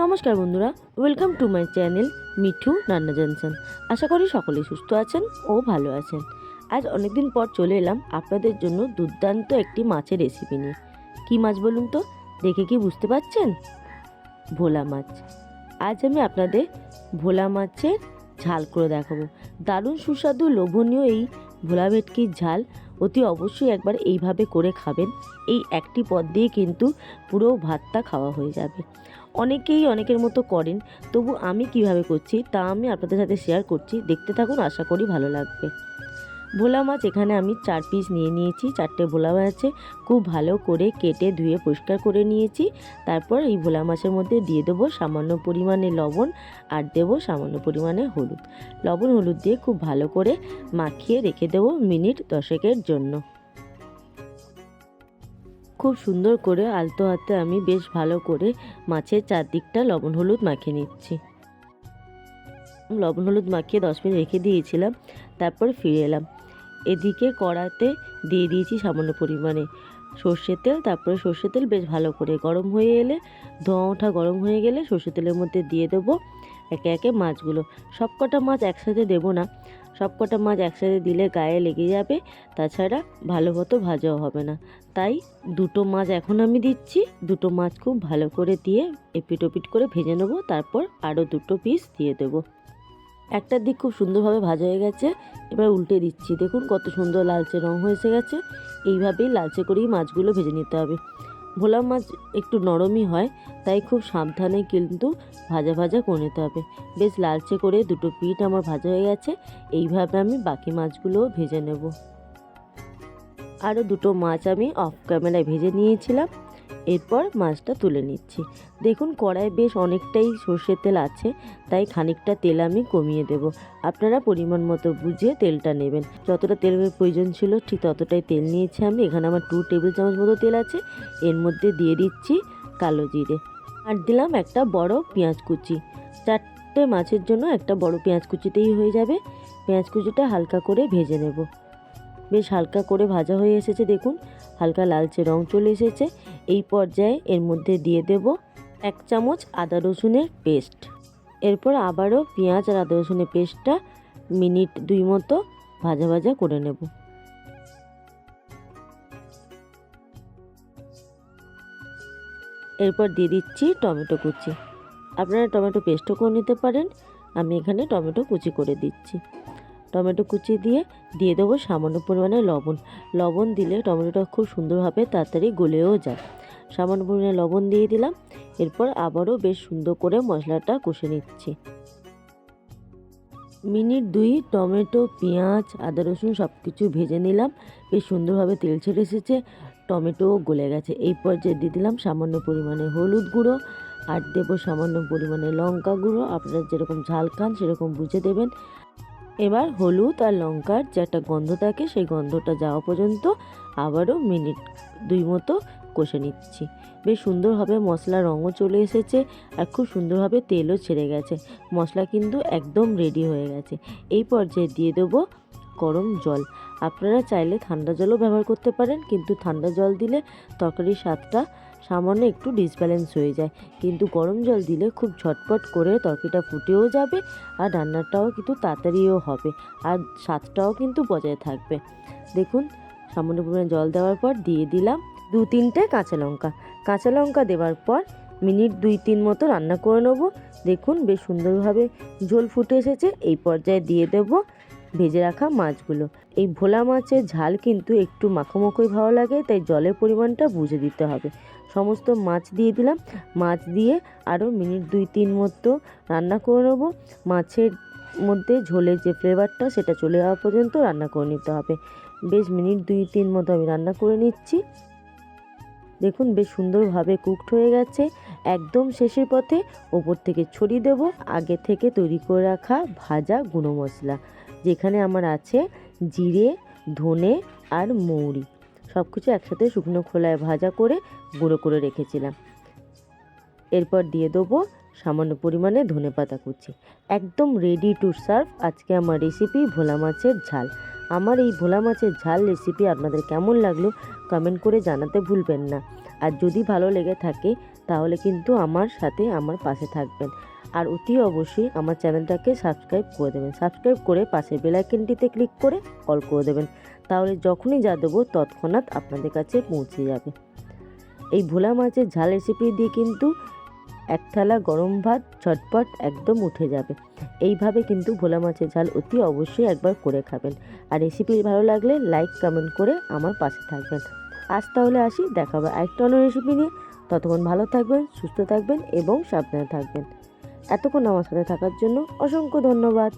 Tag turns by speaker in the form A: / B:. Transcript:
A: নমস্কার বন্ধুরা, welcome to my channel Mithu রান্না জনসন। আশা করি সকলেই সুস্থ আছেন ও ভালো আছেন। আজ অনেকদিন পর চলে এলাম আপনাদের জন্য দুর্দান্ত একটি মাছের রেসিপি নিয়ে। কী মাছ বলুন তো? দেখে কি বুঝতে পারছেন? ভোলা মাছ। আজ আমি আপনাদের ভোলা মাছের ঝাল করে দেখাবো। দারুণ সুস্বাদু লোভনীয় এই ভোলা ভেটকির ঝাল অতি অবশ্যই একবার এইভাবে করে খাবেন। এই একটি পদ দিয়ে কিন্তু পুরো ভাতটা খাওয়া হয়ে যাবে। অনেকেই অনেকের মতো করেন, তবু আমি কিভাবে করছি তা আমি আপনাদের সাথে শেয়ার করছি। দেখতে থাকুন, আশা করি ভালো লাগবে। ভোলা মাছ এখানে আমি 4 পিস নিয়ে নিয়েছি। 4টে ভোলা মাছে খুব ভালো করে কেটে ধুয়ে পরিষ্কার করে নিয়েছি। তারপর এই ভোলা মাছের মধ্যে দিয়ে দেবো সামান্য পরিমাণে লবণ আর দেবো সামান্য পরিমাণে হলুদ। লবণ হলুদ দিয়ে খুব ভালো করে মাখিয়ে রেখে দেবো মিনিট 10-এর জন্য। খুব সুন্দর করে আলতো হাতে আমি বেশ ভালো করে মাছের চারদিকটা লবণ হলুদ মাখিয়ে নিচ্ছি। লবণ হলুদ মাখিয়ে 10 মিনিট রেখে দিয়েছিলাম। তারপর ফিরে এলাম। এদিকে কড়াতে দিয়ে দিয়েছি সামান্য পরিমাণে সর্ষের তেল। তারপরে সর্ষের তেল বেশ ভালো করে গরম হয়ে এলে, ধোঁয়া ওঠা গরম হয়ে গেলে সর্ষের তেলের মধ্যে দিয়ে দেবো একে একে মাছগুলো। সবকটা মাছ একসাথে দেবো না, সবকটা মাছ একসাথে দিলে গায়ে লেগে যাবে, তাছাড়া ভালো মতো ভাজাও হবে না। তাই দুটো মাছ এখন আমি দিচ্ছি। দুটো মাছ খুব ভালো করে দিয়ে এপিট ওপিট করে ভেজে নেবো। তারপর আরও দুটো পিস দিয়ে দেবো। একটা দিক খুব সুন্দরভাবে ভাজা হয়ে গেছে, এবার উল্টে দিচ্ছি। দেখুন কত সুন্দর লালচে রং হয়ে এসে গেছে। এইভাবেই লালচে করেই মাছগুলো ভেজে নিতে হবে। ভোলা মাছ একটু নরমই হয়, তাই খুব সাবধানে কিন্তু ভাজা ভাজা করে নিতে হবে। বেশ লালচে করে দুটো পিঠ আমার ভাজা হয়ে গেছে। এইভাবে আমি বাকি মাছগুলোও ভেজে নেব। আরও দুটো মাছ আমি অফ ক্যামেরায় ভেজে নিয়েছিলাম। এরপর মাছটা তুলে নিচ্ছি। দেখুন কড়াই বেশ অনেকটাই সর্ষের তেল আছে, তাই খানিকটা তেল আমি কমিয়ে দেব। আপনারা পরিমাণ মতো বুঝে তেলটা নেবেন। যতটা তেলের প্রয়োজন ছিল ঠিক ততটাই তেল নিয়েছি আমি। এখানে আমার 2 টেবিল চামচ মতো তেল আছে। এর মধ্যে দিয়ে দিচ্ছি কালো জিরে আর দিলাম একটা বড় পেঁয়াজ কুচি। 4টে মাছের জন্য একটা বড় পেঁয়াজ কুচিতেই হয়ে যাবে। পেঁয়াজ কুচিটা হালকা করে ভেজে নেব। বেশ হালকা করে ভাজা হয়ে এসেছে, দেখুন হালকা লালচে রং চলে এসেছে। এই পর্যায়ে এর মধ্যে দিয়ে দেব 1 চামচ আদা রসুনের পেস্ট। এরপর আবারও পেঁয়াজ আর আদা রসুনের পেস্টটা মিনিট 2 মতো ভাজা ভাজা করে নেব। এরপর দিয়ে দিচ্ছি টমেটো কুচি। আপনারা টমেটো পেস্টও করে নিতে পারেন, আমি এখানে টমেটো কুচি করে দিচ্ছি। টমেটো কুচি দিয়ে দেবো সামান্য পরিমাণে লবণ। লবণ দিলে টমেটোটা খুব সুন্দরভাবে তাড়াতাড়ি গলেও যায়। সামান্য পরিমাণে লবণ দিয়ে দিলাম। এরপর আবারও বেশ সুন্দর করে মশলাটা কষে নিচ্ছি। মিনিট 2 টমেটো, পেঁয়াজ, আদা রসুন সব কিছু ভেজে নিলাম। বেশ সুন্দরভাবে তেল ছেড়ে এসেছে, টমেটোও গলে গেছে। এই পর্যায়ে দিয়ে দিলাম সামান্য পরিমাণে হলুদ গুঁড়ো আর দেবো সামান্য পরিমাণে লঙ্কা গুঁড়ো। আপনারা যেরকম ঝাল খান সেরকম বুঝে দেবেন। এবার হলুদ আর লঙ্কার যে একটা গন্ধ থাকে সেই গন্ধটা যাওয়া পর্যন্ত আবারও মিনিট 2 মতো কষে নিচ্ছি। বেশ সুন্দরভাবে মশলার রঙও চলে এসেছে আর খুব সুন্দরভাবে তেলও ছেড়ে গেছে। মশলা কিন্তু একদম রেডি হয়ে গেছে। এই পর্যায়ে দিয়ে দেবো গরম জল। আপনারা চাইলে ঠান্ডা জলও ব্যবহার করতে পারেন, কিন্তু ঠান্ডা জল দিলে তরকারির স্বাদটা সামান্য একটু ডিসব্যালেন্স হয়ে যায়। কিন্তু গরম জল দিলে খুব ঝটপট করে তরকারিটা ফুটেও যাবে আর রান্নাটাও কিন্তু তাড়াতাড়িও হবে আর স্বাদটাও কিন্তু বজায় থাকবে। দেখুন সামান্য পরিমাণে জল দেওয়ার পর দিয়ে দিলাম 2-3টে কাঁচা লঙ্কা। কাঁচা লঙ্কা দেওয়ার পর মিনিট 2-3 মতো রান্না করে নেব। দেখুন বেশ সুন্দরভাবে ঝোল ফুটে এসেছে। এই পর্যায়ে দিয়ে দেব ভেজে রাখা মাছগুলো। এই ভোলা মাছের ঝাল কিন্তু একটু মাখোমাখোই ভালো লাগে, তাই জলের পরিমাণটা বুঝে দিতে হবে। সমস্ত মাছ দিয়ে দিলাম। মাছ দিয়ে আরও মিনিট 2-3 মতো রান্না করে নেব। মাছের মধ্যে ঝোলের যে ফ্লেভারটা সেটা চলে যাওয়া পর্যন্ত রান্না করে নিতে হবে। বেশ মিনিট 2-3 মতো আমি রান্না করে নিচ্ছি। দেখুন বেশ সুন্দরভাবে কুকড হয়ে গেছে। একদম শেষের পথে ওপর থেকে ছড়িয়ে দেব আগে থেকে তৈরি করে রাখা ভাজা গুঁড়ো মশলা, যেখানে আমার আছে জিরে, ধনে আর মৌরি। সব কিছু একসাথে শুকনো খোলায় ভাজা করে গুঁড়ো করে রেখেছিলাম। এরপর দিয়ে দেবো সামান্য পরিমাণে ধনেপাতা কুচি। একদম রেডি টু সার্ভ আজকে আমার রেসিপি ভোলা মাছের ঝাল। আমার এই ভোলা মাছের ঝাল রেসিপি আপনাদের কেমন লাগলো কমেন্ট করে জানাতে ভুলবেন না। আর যদি ভালো লেগে থাকে তাহলে কিন্তু আমার সাথে আমার পাশে থাকবেন। আর অতি অবশ্যই আমার চ্যানেলটাকে সাবস্ক্রাইব করে দেবেন। সাবস্ক্রাইব করে পাশে বেল আইকনটিতে ক্লিক করে অল করে দেবেন, তাহলে যখনই যা দেবো তৎক্ষণাৎ আপনাদের কাছে পৌঁছে যাবে। এই ভোলা মাছের ঝাল রেসিপি দিয়ে কিন্তু এক থালা গরম ভাত ঝটপট একদম উঠে যাবে। এইভাবে কিন্তু ভোলা মাছের ঝাল অতি অবশ্যই একবার করে খাবেন। আর রেসিপি ভালো লাগলে লাইক কমেন্ট করে আমার পাশে থাকবেন। আজ তাহলে আসি, দেখা হবে আরেকটা অন্য রেসিপি নিয়ে। ততক্ষণ ভালো থাকবেন, সুস্থ থাকবেন এবং সাবধানে থাকবেন। এতক্ষণ আমার সাথে থাকার জন্য অসংখ্য ধন্যবাদ।